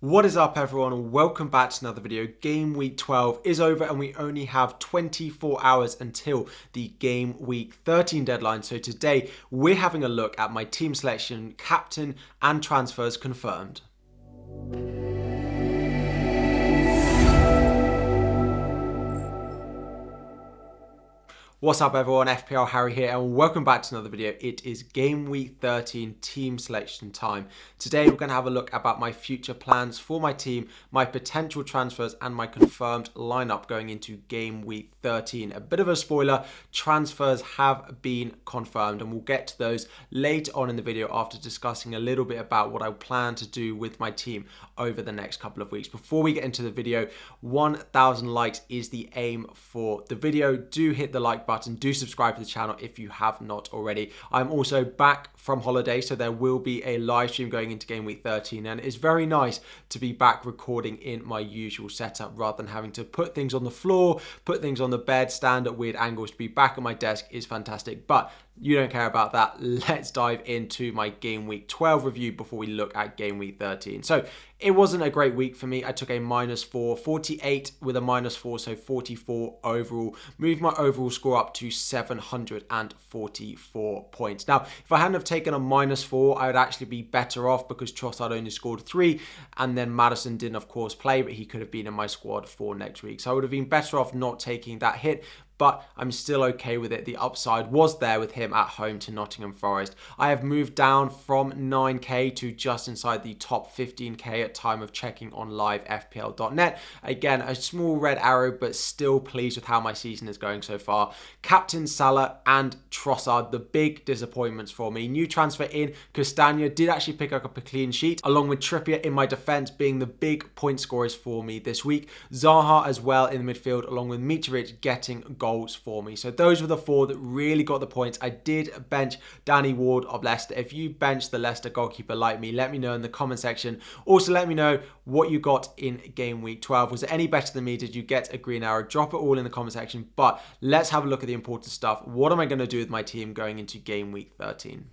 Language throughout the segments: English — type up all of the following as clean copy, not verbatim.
What is up everyone, welcome back to another video. Game week 12 is over and we only have 24 hours until the game week 13 deadline. So today we're having a look at my team selection, captain and transfers confirmed. What's up everyone, FPL Harry here and welcome back to another video. It is game week 13 team selection time. Today we're going to have a look about my future plans for my team, my potential transfers and my confirmed lineup going into game week 13. A bit of a spoiler, transfers have been confirmed and we'll get to those later on in the video after discussing a little bit about what I plan to do with my team over the next couple of weeks. Before we get into the video, 1,000 likes is the aim for the video. Do hit the like button, do subscribe to the channel if you have not already. I'm also back from holiday, so there will be a live stream going into game week 13 and it's very nice to be back recording in my usual setup rather than having to put things on the floor, put things on the bed, stand at weird angles. To be back at my desk is fantastic, but you don't care about that. Let's dive into my game week 12 review before we look at game week 13. So it wasn't a great week for me. I took a -4, 48 with a -4, so 44 overall. Moved my overall score up to 744 points. Now, if I hadn't have taken a -4, I would actually be better off because Trossard only scored 3 and then Madison didn't of course play, but he could have been in my squad for next week. So I would have been better off not taking that hit, but I'm still okay with it. The upside was there with him at home to Nottingham Forest. I have moved down from 9k to just inside the top 15k at time of checking on livefpl.net. Again, a small red arrow, but still pleased with how my season is going so far. Captain Salah and Trossard, the big disappointments for me. New transfer in, Castagna did actually pick up a clean sheet, along with Trippier in my defence being the big point scorers for me this week. Zaha as well in the midfield, along with Mitrovic getting goals for me. So those were the four that really got the points. I did bench Danny Ward of Leicester. If you benched the Leicester goalkeeper like me, let me know in the comment section. Also, let me know what you got in game week 12. Was it any better than me? Did you get a green arrow? Drop it all in the comment section. But let's have a look at the important stuff. What am I going to do with my team going into game week 13?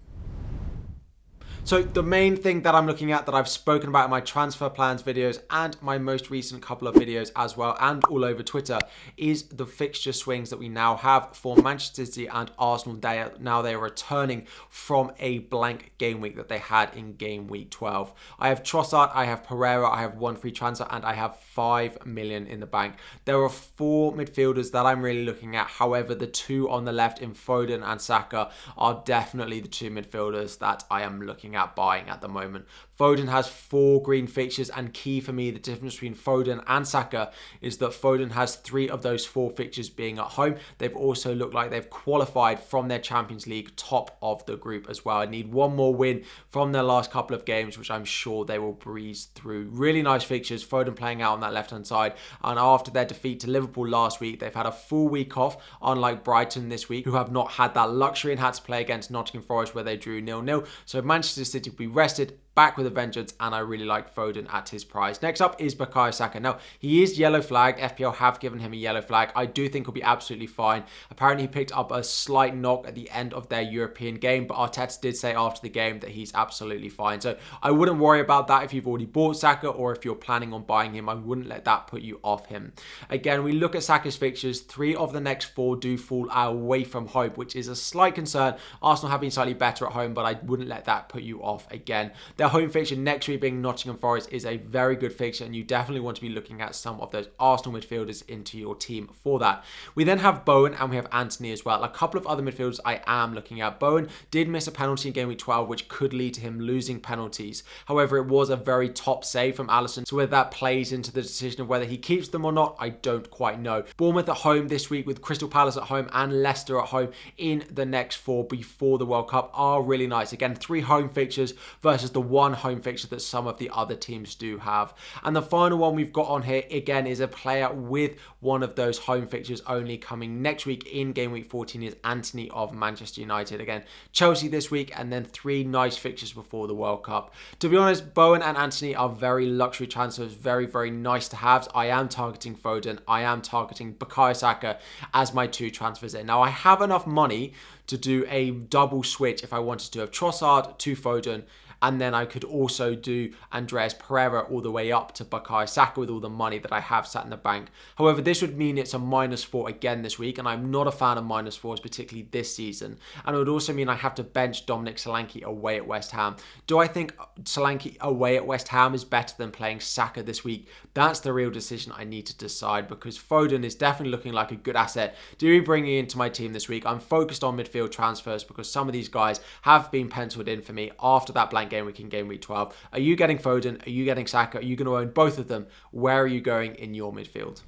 So the main thing that I'm looking at, that I've spoken about in my transfer plans videos and my most recent couple of videos as well and all over Twitter, is the fixture swings that we now have for Manchester City and Arsenal. Now they are returning from a blank game week that they had in game week 12. I have Trossard, I have Pereira, I have one free transfer and I have 5 million in the bank. There are 4 midfielders that I'm really looking at. However, the 2 on the left in Foden and Saka are definitely the 2 midfielders that I am looking at buying at the moment. Foden has 4 green fixtures, and key for me, the difference between Foden and Saka is that Foden has 3 of those 4 fixtures being at home. They've also looked like they've qualified from their Champions League top of the group as well. I need one more win from their last couple of games, which I'm sure they will breeze through. Really nice fixtures, Foden playing out on that left hand side, and after their defeat to Liverpool last week, they've had a full week off, unlike Brighton this week, who have not had that luxury and had to play against Nottingham Forest where they drew 0-0. So Manchester City will be rested, back with a vengeance, and I really like Foden at his price. Next up is Bukayo Saka. Now, he is yellow flag. FPL have given him a yellow flag. I do think he'll be absolutely fine. Apparently, he picked up a slight knock at the end of their European game, but Arteta did say after the game that he's absolutely fine. So I wouldn't worry about that if you've already bought Saka or if you're planning on buying him. I wouldn't let that put you off him. Again, we look at Saka's fixtures. 3 of the next 4 do fall away from home, which is a slight concern. Arsenal have been slightly better at home, but I wouldn't let that put you off again. Their home fixture next week being Nottingham Forest is a very good fixture, and you definitely want to be looking at some of those Arsenal midfielders into your team for that. We then have Bowen and we have Anthony as well. A couple of other midfielders I am looking at. Bowen did miss a penalty in game week 12, which could lead to him losing penalties. However, it was a very top save from Alisson, so whether that plays into the decision of whether he keeps them or not, I don't quite know. Bournemouth at home this week with Crystal Palace at home and Leicester at home in the next 4 before the World Cup are really nice. Again, 3 home fixtures versus the 1 home fixture that some of the other teams do have. And the final one we've got on here, again, is a player with one of those home fixtures only coming next week in game week 14, is Anthony of Manchester United. Again, Chelsea this week and then 3 nice fixtures before the World Cup. To be honest, Bowen and Anthony are very luxury transfers, very, very nice to have. I am targeting Foden, I am targeting Bukayo Saka as my 2 transfers in. Now, I have enough money to do a double switch if I wanted to have Trossard to Foden and then I could also do Andreas Pereira all the way up to Bukayo Saka with all the money that I have sat in the bank. However, this would mean it's a -4 again this week, and I'm not a fan of -4s, particularly this season. And it would also mean I have to bench Dominic Solanke away at West Ham. Do I think Solanke away at West Ham is better than playing Saka this week? That's the real decision I need to decide, because Foden is definitely looking like a good asset to be bringing into my team this week. I'm focused on midfield transfers because some of these guys have been penciled in for me after that blank game week in game week 12. Are you getting Foden? Are you getting Saka? Are you going to own both of them? Where are you going in your midfield?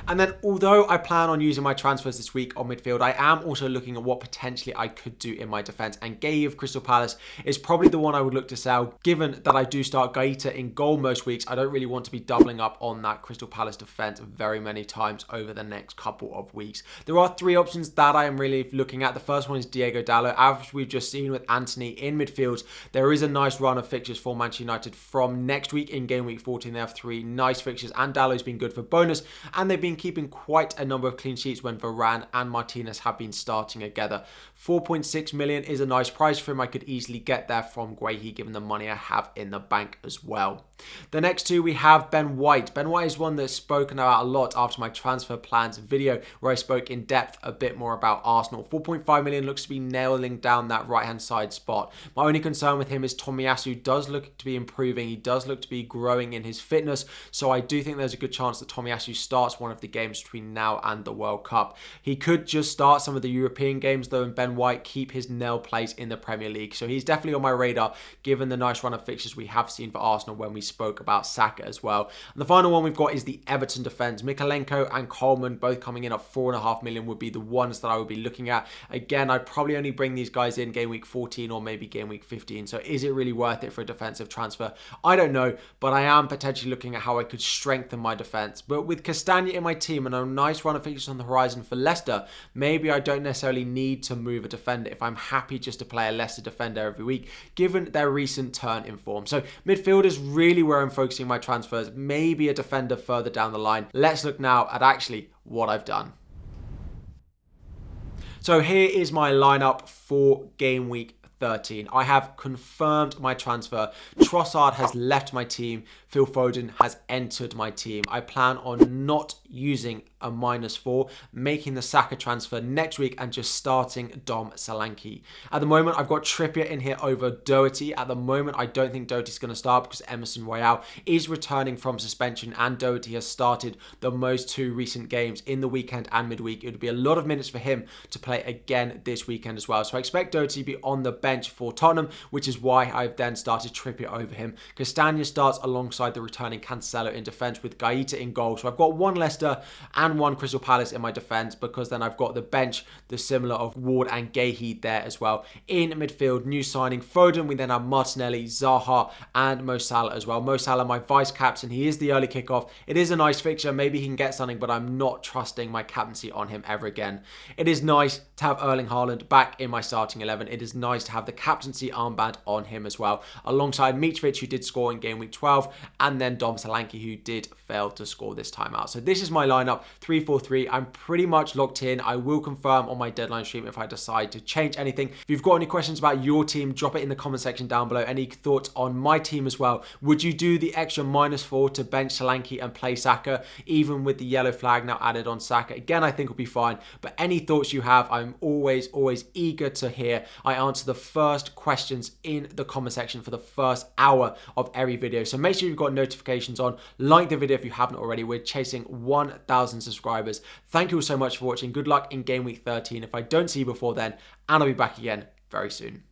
And then, although I plan on using my transfers this week on midfield, I am also looking at what potentially I could do in my defence. And Gueye of Crystal Palace is probably the one I would look to sell, given that I do start Guaita in goal most weeks. I don't really want to be doubling up on that Crystal Palace defence very many times over the next couple of weeks. There are three options that I am really looking at. The first one is Diego Dallo. As we've just seen with Anthony in midfield, there is a nice run of fixtures for Manchester United from next week in game week 14. They have three nice fixtures, and Dallo's been good for bonus, and they've been keeping quite a number of clean sheets when Varane and Martinez have been starting together. 4.6 million is a nice price for him. I could easily get there from Guehi, given the money I have in the bank as well. The next two, we have Ben White. Ben White is one that's spoken about a lot after my transfer plans video, where I spoke in depth a bit more about Arsenal. 4.5 million looks to be nailing down that right-hand side spot. My only concern with him is Tomiyasu does look to be improving. He does look to be growing in his fitness, so I do think there's a good chance that Tomiyasu starts one of the games between now and the World Cup. He could just start some of the European games though, and Ben White keep his nail place in the Premier League. So he's definitely on my radar, given the nice run of fixtures we have seen for Arsenal when we spoke about Saka as well. And the final one we've got is the Everton defence. Mikalenko and Coleman both coming in at 4.5 million would be the ones that I would be looking at. Again, I'd probably only bring these guys in game week 14 or maybe game week 15. So is it really worth it for a defensive transfer? I don't know, but I am potentially looking at how I could strengthen my defence. But with Castagna in my team and a nice run of fixtures on the horizon for Leicester, maybe I don't necessarily need to move a defender if I'm happy just to play a Leicester defender every week, given their recent turn in form. So midfield is really where I'm focusing my transfers, maybe a defender further down the line. Let's look now at actually what I've done. So here is my lineup for game week 13. I have confirmed my transfer. Trossard has left my team. Phil Foden has entered my team. I plan on not using a -4, making the Saka transfer next week and just starting Dom Solanke. At the moment, I've got Trippier in here over Doherty. At the moment, I don't think Doherty's going to start because Emerson Royale is returning from suspension, and Doherty has started the most two recent games in the weekend and midweek. It would be a lot of minutes for him to play again this weekend as well. So I expect Doherty to be on the bench for Tottenham, which is why I've then started Trippier over him. Castagna starts alongside the returning Cancelo in defence with Guaita in goal. So I've got one Leicester and one Crystal Palace in my defence, because then I've got the bench, the similar of Ward and Guehi there as well. In midfield, new signing Foden. We then have Martinelli, Zaha and Mo Salah as well. Mo Salah, my vice captain. He is the early kickoff. It is a nice fixture. Maybe he can get something, but I'm not trusting my captaincy on him ever again. It is nice to have Erling Haaland back in my starting 11. It is nice to have the captaincy armband on him as well, alongside Mitrovic, who did score in game week 12, and then Dom Solanke, who did fail to score this time out. So this is my lineup, 3-4-3. I'm pretty much locked in. I will confirm on my deadline stream if I decide to change anything. If you've got any questions about your team, drop it in the comment section down below. Any thoughts on my team as well? Would you do the extra -4 to bench Solanke and play Saka, even with the yellow flag now added on Saka? Again, I think will be fine, but any thoughts you have, I'm always eager to hear. I answer the first questions in the comment section for the first hour of every video. So make sure you've got notifications on. Like the video if you haven't already. We're chasing 1,000 subscribers. Thank you all so much for watching. Good luck in game week 13 if I don't see you before then, and I'll be back again very soon.